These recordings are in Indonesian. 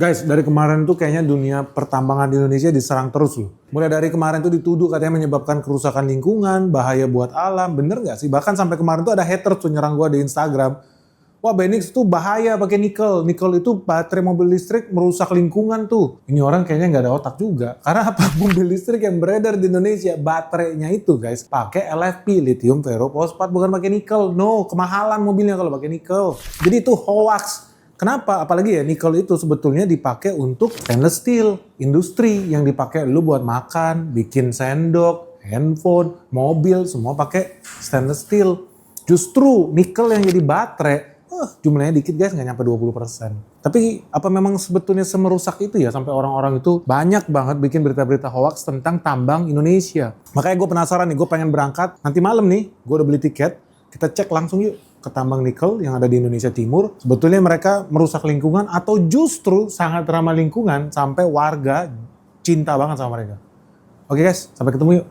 Guys, dari kemarin tuh kayaknya dunia pertambangan di Indonesia diserang terus loh. Mulai dari kemarin tuh dituduh katanya menyebabkan kerusakan lingkungan, bahaya buat alam. Bener nggak sih? Bahkan sampai kemarin tuh ada hater tuh nyerang gua di Instagram. Wah, Benix tuh bahaya pakai nikel. Nikel itu baterai mobil listrik merusak lingkungan tuh. Ini orang kayaknya nggak ada otak juga. Karena apa? Mobil listrik yang beredar di Indonesia, baterainya itu guys, pakai LFP, lithium ferrofosfat, bukan pakai nikel. No, kemahalan mobilnya kalau pakai nikel. Jadi itu hoax. Kenapa? Apalagi ya nikel itu sebetulnya dipakai untuk stainless steel, industri yang dipakai lu buat makan, bikin sendok, handphone, mobil, semua pakai stainless steel. Justru nikel yang jadi baterai, jumlahnya dikit guys, nggak nyampe 20%. Tapi apa memang sebetulnya semerusak itu ya sampai orang-orang itu banyak banget bikin berita-berita hoax tentang tambang Indonesia. Makanya gue penasaran nih, gue pengen berangkat nanti malam nih, gue udah beli tiket, kita cek langsung yuk ke tambang nikel yang ada di Indonesia Timur. Sebetulnya mereka merusak lingkungan atau justru sangat ramah lingkungan sampai warga cinta banget sama mereka. Oke guys, sampai ketemu yuk.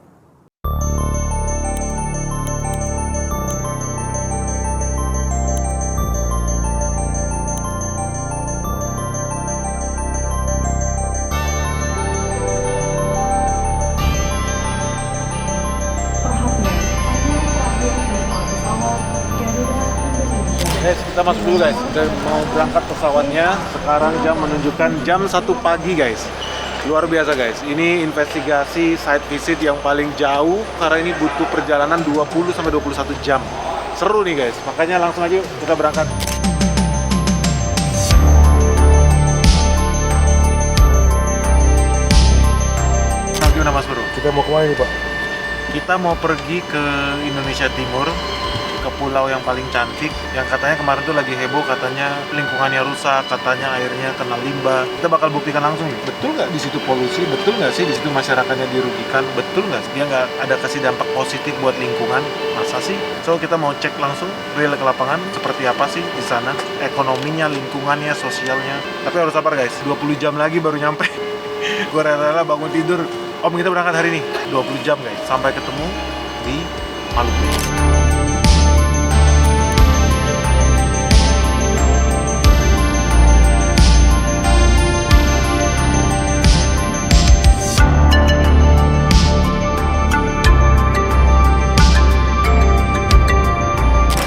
Guys, kita masuk dulu guys. Udah mau berangkat pesawatnya. Sekarang jam menunjukkan jam 1 pagi guys. Luar biasa guys. Ini investigasi site visit yang paling jauh karena ini butuh perjalanan 20-21 jam. Seru nih guys. Makanya langsung aja kita berangkat. Gimana Mas Bro? Kita mau kemana nih Pak? Kita mau pergi ke Indonesia Timur, ke pulau yang paling cantik, yang katanya kemarin tuh lagi heboh, katanya lingkungannya rusak, katanya airnya kena limbah. Kita bakal buktikan langsung nih, betul nggak di situ polusi, betul nggak sih di situ masyarakatnya dirugikan, betul nggak dia nggak ada kasih dampak positif buat lingkungan, masa sih? So kita mau cek langsung real ke lapangan, seperti apa sih di sana, ekonominya, lingkungannya, sosialnya. Tapi harus sabar guys, 20 jam lagi baru nyampe. Gue rela-rela bangun tidur. Om, kita berangkat hari ini 20 jam guys, sampai ketemu di Maluku.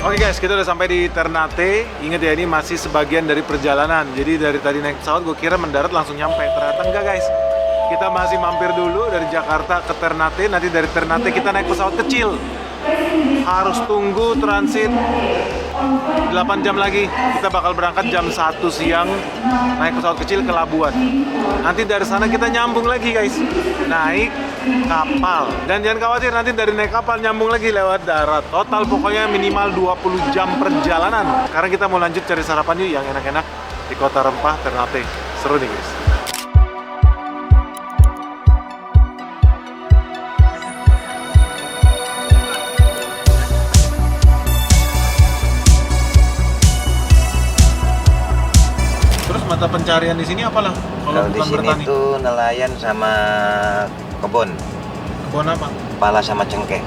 Oke guys, kita udah sampai di Ternate. Ingat ya, ini masih sebagian dari perjalanan. Jadi dari tadi naik pesawat gue kira mendarat langsung nyampe. Ternyata enggak guys. Kita masih mampir dulu dari Jakarta ke Ternate. Nanti dari Ternate kita naik pesawat kecil. Harus tunggu transit 8 jam lagi. Kita bakal berangkat jam 1 siang naik pesawat kecil ke Labuan. Nanti dari sana kita nyambung lagi guys, naik kapal. Dan jangan khawatir, nanti dari naik kapal nyambung lagi lewat darat. Total pokoknya minimal 20 jam perjalanan. Sekarang kita mau lanjut cari sarapan yuk yang enak-enak di Kota Rempah Ternate. Seru nih guys. Mata pencarian di sini apalah? Kalau di sini bertani tuh nelayan sama kebun. Kebun apa? Pala sama cengkeh.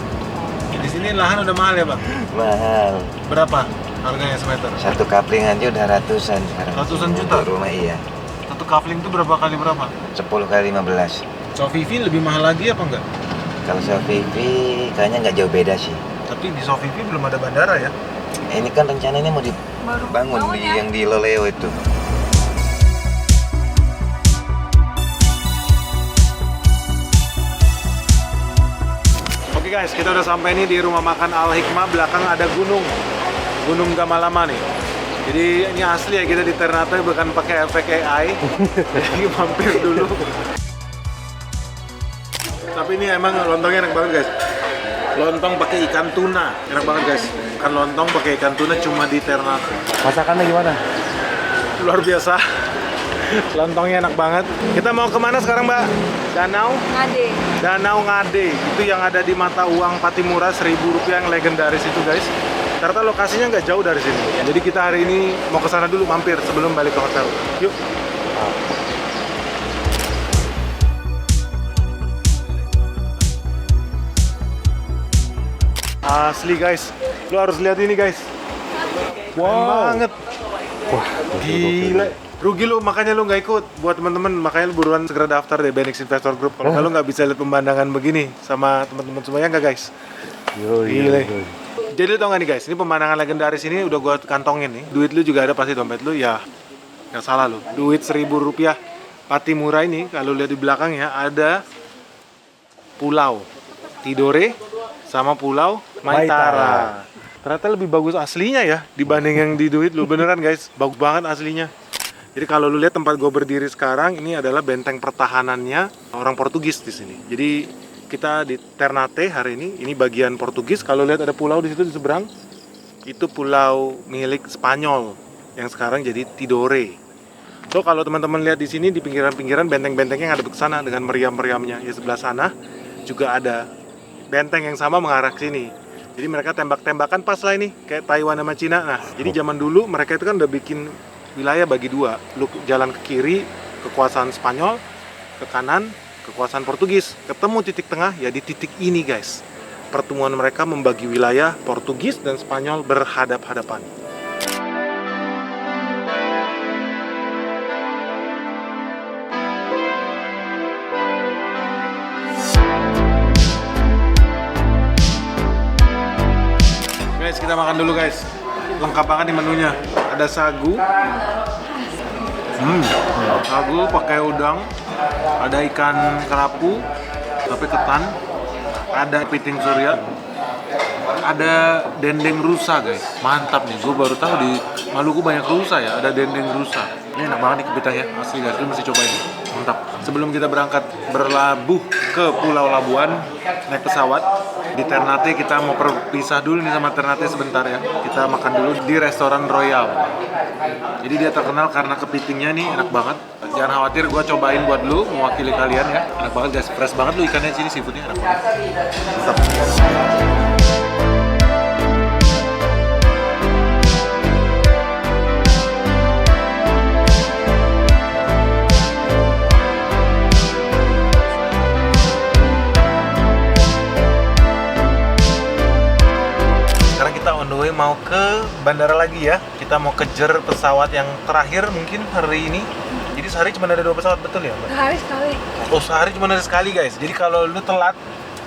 Di sini lahan udah mahal ya Bang? Mahal. Berapa harganya semeter? Satu kapling aja udah ratusan sekarang. Ratusan juta? Untuk rumah iya. Satu kafling itu berapa kali berapa? 10 kali 15. Sofivi lebih mahal lagi apa enggak? Kalau Sofivi kayaknya nggak jauh beda sih. Tapi di Sofivi belum ada bandara ya? Ini kan rencananya mau dibangun di yang di Loleo itu. Oke guys, kita udah sampai nih di rumah makan Al Hikmah. Belakang ada Gunung Gamalama nih. Jadi ini asli ya, kita di Ternate bukan pakai efek AI. Jadi mampir dulu. Tapi ini emang lontongnya enak banget guys. Lontong pakai ikan tuna, enak banget guys. Makan lontong pakai ikan tuna cuma di Ternate. Masakannya gimana? Luar biasa. Lontongnya enak banget. Kita mau kemana sekarang Mbak? Ngade. Danau Ngade. Itu yang ada di mata uang Patimura Rp1.000 yang legendaris itu guys. Ternyata lokasinya nggak jauh dari sini. Jadi kita hari ini mau ke sana dulu mampir sebelum balik ke hotel. Yuk. Asli guys. Lu harus lihat ini guys. Wow. Keren banget. Wah, Gila. Rugi lu, makanya lu nggak ikut. Buat teman-teman, makanya lu buruan segera daftar deh Benix Investor Group. Kalau lu nggak bisa lihat pemandangan begini sama teman-teman semua, ya nggak guys? Gila. Jadi lu tau gak nih guys, ini pemandangan legendaris ini udah gua kantongin nih. Duit lu juga ada pasti, dompet lu ya nggak salah lu. Duit Rp1.000 Patimura ini, kalau lihat di belakangnya ada Pulau Tidore sama Pulau Maitara. Ternyata lebih bagus aslinya ya dibanding yang di duit lu, beneran guys, bagus banget aslinya. Jadi kalau lu lihat tempat gue berdiri sekarang, ini adalah benteng pertahanannya orang Portugis di sini. Jadi kita di Ternate hari ini bagian Portugis. Kalau lihat ada pulau di situ di seberang, itu pulau milik Spanyol yang sekarang jadi Tidore. So kalau teman-teman lihat di sini di pinggiran-pinggiran benteng-bentengnya yang ada ke sana dengan meriam-meriamnya. Ya sebelah sana juga ada benteng yang sama mengarah ke sini. Jadi mereka tembak-tembakan pas lah ini kayak Taiwan sama Cina. Nah, jadi zaman dulu mereka itu kan udah bikin wilayah bagi dua. Lu jalan ke kiri kekuasaan Spanyol, ke kanan kekuasaan Portugis. Ketemu titik tengah ya di titik ini guys. Pertemuan mereka membagi wilayah Portugis dan Spanyol berhadap-hadapan. Guys, kita makan dulu guys. Lengkap banget nih menunya. Ada sagu. Sagu pakai udang. Ada ikan kerapu tapi ketan. Ada piting surya. Ada dendeng rusa guys. Mantap nih. Gue baru tahu di Maluku banyak rusa ya. Ada dendeng rusa. Ini enak banget nih kepitingnya. Asli guys. Lu mesti cobain. Mantap. Sebelum kita berangkat berlabuh ke Pulau Labuan naik pesawat di Ternate, kita mau berpisah dulu nih sama Ternate sebentar ya. Kita makan dulu di restoran Royal. Jadi dia terkenal karena kepitingnya nih enak banget. Jangan khawatir, gue cobain buat lu mewakili kalian ya. Enak banget guys, fresh banget lu ikannya sini, seafoodnya enak banget. Mantap. On the way mau ke bandara lagi ya. Kita mau kejar pesawat yang terakhir mungkin hari ini. Jadi sehari cuma ada 2 pesawat, betul ya Mbak? Sehari sekali. Oh sehari cuma ada sekali guys. Jadi kalau lu telat,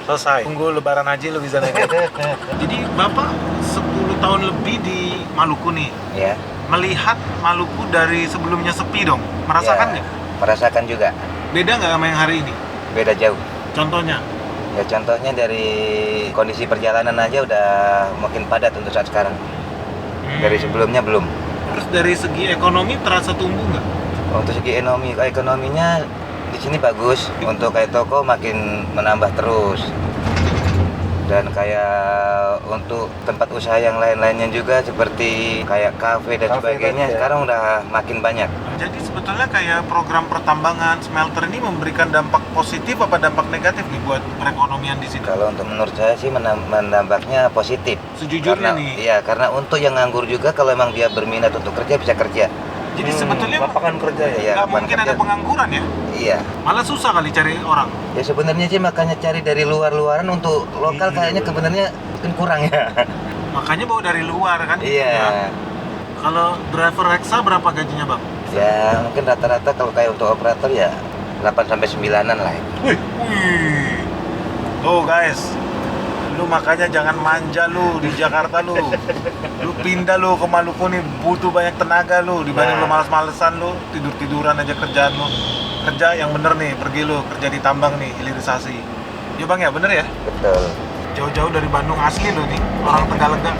selesai. Tunggu lebaran haji lu bisa naik. Jadi Bapak 10 tahun lebih di Maluku nih. ya. Melihat Maluku dari sebelumnya sepi dong. Merasakan nggak? Merasakan juga. Beda nggak sama yang hari ini? Beda jauh. Contohnya? Ya contohnya dari kondisi perjalanan aja udah makin padat untuk saat sekarang. Dari sebelumnya belum. Terus dari segi ekonomi terasa tumbuh nggak? Untuk segi ekonominya di sini bagus. Untuk kayak toko makin menambah terus. Dan kayak untuk tempat usaha yang lain-lainnya juga seperti kayak kafe dan sebagainya sekarang udah makin banyak. Jadi sebetulnya kayak program pertambangan smelter ini memberikan dampak positif apa dampak negatif nih buat perekonomian di sini? Kalau untuk menurut saya sih menambahnya positif. Sejujurnya karena, nih. Iya, karena untuk yang nganggur juga kalau emang dia berminat untuk kerja bisa kerja. Jadi sebetulnya lapangan kerja ya? Iya, nggak mungkin ada pengangguran ya? Iya. Malah susah kali cari orang. Ya sebenarnya sih makanya cari dari luar-luaran untuk lokal kayaknya sebenarnya mungkin kurang ya. Makanya bawa dari luar kan? Iya. Ya. Kalau driver Reksa berapa gajinya Bang? Ya mungkin rata-rata kalau kayak untuk operator ya 8-9an lah. Wih. Tuh guys, lu makanya jangan manja lu di Jakarta lu. Lu pindah lu ke Maluku nih butuh banyak tenaga lu dibanding lu males-malesan lu tidur-tiduran aja kerjaan lu. Kerja yang bener nih, pergi lu kerja di tambang nih, hilirisasi. Ya Bang ya, bener ya? Betul. Jauh-jauh dari Bandung asli lu nih, orang Tegalega.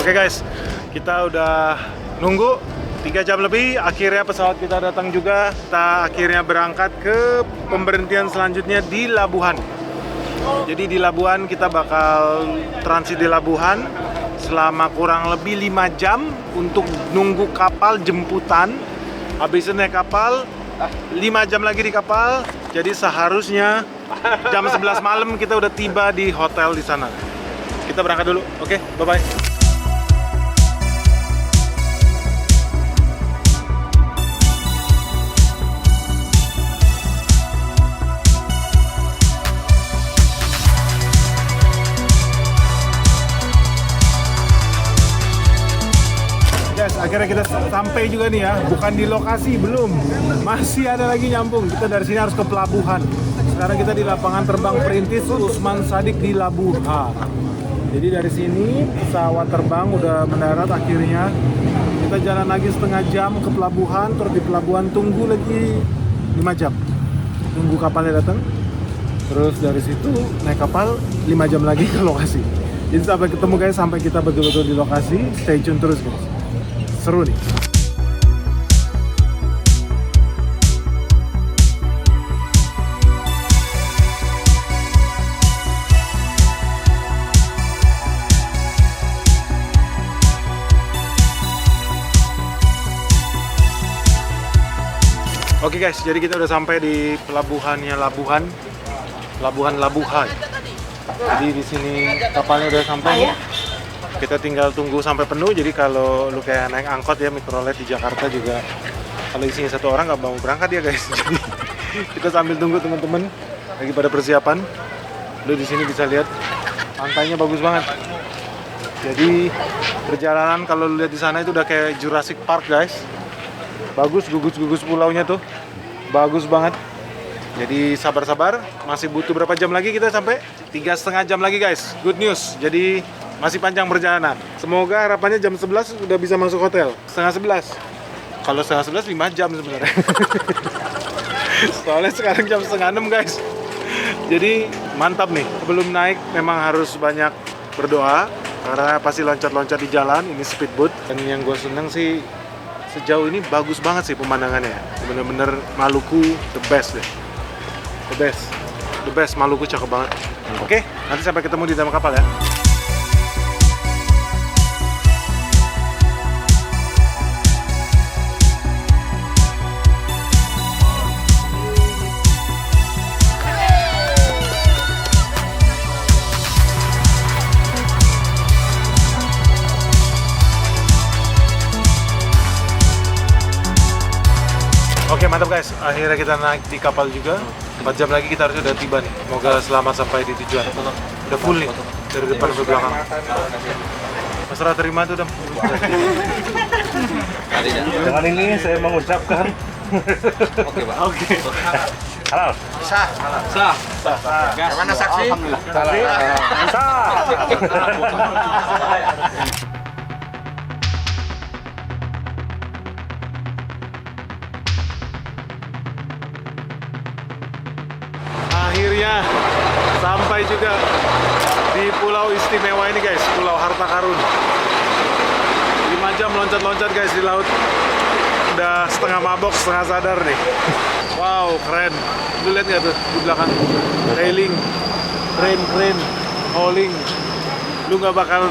Oke guys, kita udah nunggu 3 jam lebih, akhirnya pesawat kita datang juga. Kita akhirnya berangkat ke pemberhentian selanjutnya di Labuhan. Jadi di Labuhan kita bakal transit di Labuhan selama kurang lebih 5 jam untuk nunggu kapal jemputan. Habis itu naik kapal, 5 jam lagi di kapal. Jadi seharusnya jam 11 malam kita udah tiba di hotel di sana. Kita berangkat dulu, oke? Bye-bye. Akhirnya kita sampai juga nih ya, bukan di lokasi, belum. Masih ada lagi nyambung, kita dari sini harus ke pelabuhan. Sekarang kita di lapangan terbang Perintis Usman Sadik di Labuha. Jadi dari sini pesawat terbang udah mendarat akhirnya. Kita jalan lagi setengah jam ke pelabuhan, terus di pelabuhan tunggu lagi 5 jam. Tunggu kapalnya datang. Terus dari situ naik kapal 5 jam lagi ke lokasi. Jadi sampai ketemu guys, sampai kita betul-betul di lokasi. Stay tune terus guys. Seru nih. Oke guys, jadi kita udah sampai di pelabuhannya Labuhan. Pelabuhan Labuha. Jadi di sini kapalnya udah sampai. Kita tinggal tunggu sampai penuh. Jadi kalau lu kayak naik angkot ya, mikrolet di Jakarta juga, kalau isinya 1 orang nggak mau berangkat ya guys. Jadi kita sambil tunggu teman-teman lagi pada persiapan. Lu di sini bisa lihat pantainya bagus banget. Jadi perjalanan kalau lu lihat di sana itu udah kayak Jurassic Park guys. Bagus, gugus-gugus pulaunya tuh bagus banget. Jadi sabar-sabar, masih butuh berapa jam lagi kita sampai? 3,5 jam lagi guys. Good news, jadi masih panjang perjalanan. Semoga harapannya jam 11 udah bisa masuk hotel. Setengah 11. Kalau setengah 11 5 jam sebenarnya. Soalnya sekarang jam setengah 6 guys. Jadi mantap nih. Sebelum naik memang harus banyak berdoa, karena pasti loncat-loncat di jalan. Ini speedboat. Dan yang gue seneng sih, sejauh ini bagus banget sih pemandangannya. Bener-bener Maluku the best deh. The best Maluku cakep banget. Oke, nanti sampai ketemu di dalam kapal ya. Oke, mantap guys, akhirnya kita naik di kapal juga. 4 jam lagi kita harus udah tiba nih. Semoga selamat sampai di tujuan. Udah full nih, dari depan ke belakang. Masalah terima tuh, Dam. Dengan ini saya mengucapkan Oke Pak. Oke. halal. Sah. Mana saksi? Akhirnya sampai juga di pulau istimewa ini guys, Pulau Harta Karun. 5 jam loncat-loncat guys di laut. Udah setengah mabok, setengah sadar nih. Wow, keren. Lu lihat nggak tuh di belakang? Railing, crane, hauling. Lu nggak bakal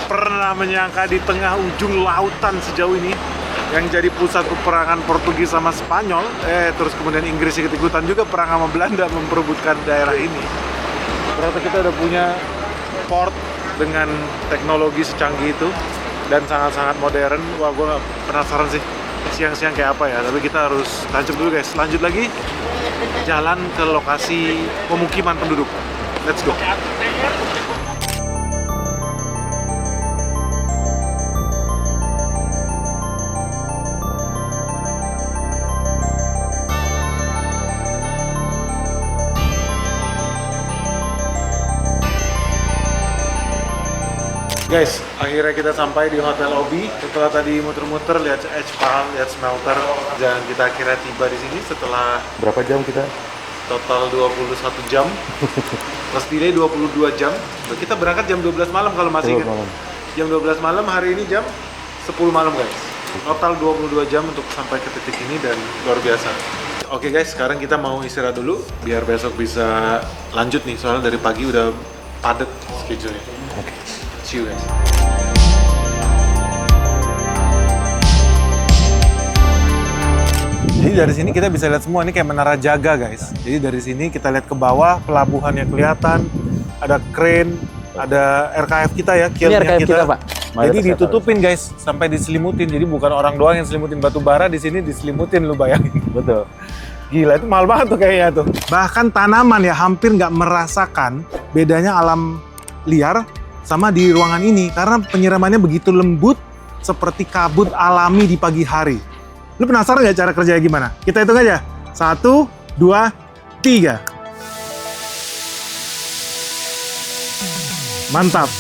pernah menyangka di tengah ujung lautan sejauh ini, yang jadi pusat peperangan Portugis sama Spanyol, terus kemudian Inggris ikut-ikutan juga perang sama Belanda memperebutkan daerah ini. Ternyata kita udah punya port dengan teknologi secanggih itu dan sangat-sangat modern. Wah, gue penasaran sih siang-siang kayak apa ya, tapi kita harus lanjut dulu guys. Lanjut lagi jalan ke lokasi pemukiman penduduk. Let's go. Guys, akhirnya kita sampai di Hotel Obi. Setelah tadi muter-muter, lihat edge palm, lihat smelter, dan kita akhirnya tiba di sini setelah Berapa jam kita? total 21 jam. Plus delay 22 jam. Kita berangkat jam 12 malam kalau masih ingat. Jam 12 malam, hari ini jam 10 malam guys. Total 22 jam untuk sampai ke titik ini dan luar biasa. Oke guys, sekarang kita mau istirahat dulu biar besok bisa lanjut nih, soalnya dari pagi udah padat schedule-nya. Oke. See you guys. Jadi dari sini kita bisa lihat semua, ini kayak menara jaga guys. Jadi dari sini kita lihat ke bawah, pelabuhannya kelihatan, ada crane, ada RKF kita ya, Ini RKF kita, Pak. Jadi ditutupin guys, sampai diselimutin. Jadi bukan orang doang yang selimutin batu bara, di sini diselimutin, lu bayangin. Betul. Gila, itu mahal banget tuh kayaknya tuh. Bahkan tanaman ya hampir nggak merasakan bedanya alam liar sama di ruangan ini, karena penyiramannya begitu lembut seperti kabut alami di pagi hari. Lu penasaran nggak cara kerjanya gimana? Kita hitung aja. 1, 2, 3. Mantap.